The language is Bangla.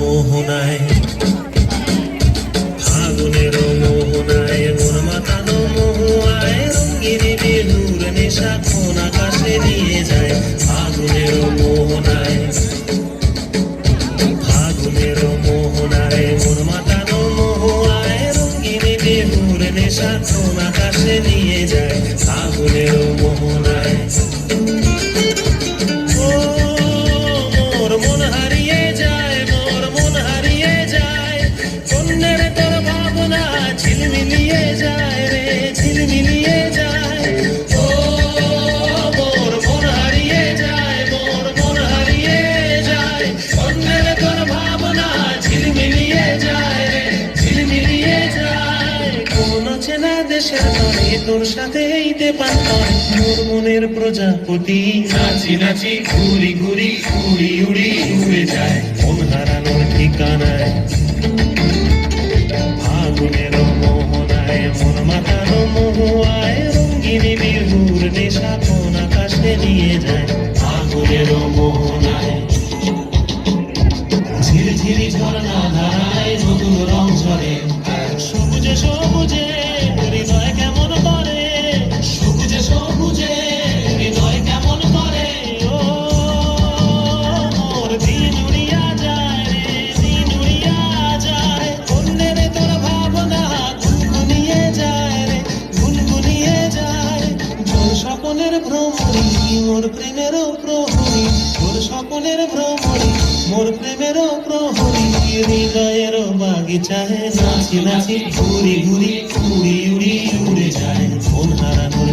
মোহনায়, ফাগুনের মোহনায় মন মাতানো মহুয়ায়, রঙিন বেলুর নেশা কোন আকাশে নিয়ে যায়। ফাগুনের মোহনায়, ফাগুনের মোহনায় মন মাতানো মহুয়ায়, রঙিন বেলুর নেশা কোন আকাশে নিয়ে যায়। ফাগুনের মোহনায় ঝিলমিলিয়ে যায় রে, ঝিলমিলিয়ে যায়। ও মোর মন হারিয়ে যায়, মোর মন হারিয়ে যায়। অন্যের তোর ভাবনা ঝিলমিলিয়ে যায় রে, ঝিলমিলিয়ে যায়। কোন চেনা দেশের তরে তোর সাথে এইতে পারতাম, মোর মনের প্রজাপতি নাচি নাচি ঘুরি ঘুরি উড়ি উড়ি উড়ে যায় মন হারানোর ঠিকানায়। ফাগুনের মোহনায় মন মাতানো মহুয়ায়, রঙিন বিহুর নেশা কোন আকাশে নিয়ে যায়। ফাগুনের মোহনায় ঝিরঝিরি ঝর্ণা ধারায় নতুন রং ঝরে, সবুজে সবুজে হৃদয় কেমন করে, সবুজে সবুজে হৃদয় কেমন করে। ও মোর দিন উড়িয়া যায় রে, দিন উড়িয়া যায়। অন্যের তোর ভাবনা গুনগুনিয়ে যায় রে, গুনগুনিয়ে যায়। তোর স্বপনের ভ্রমণী মোর প্রেমেরও প্রহরী, তোর স্বপনের ভ্রমণী মোর প্রেমেরও প্রহরী। হৃদয়ের বাগিচায় নাচি নাচি ঘুরি ঘুরি উড়ি উড়ি উড়ে যায় মন হারানোর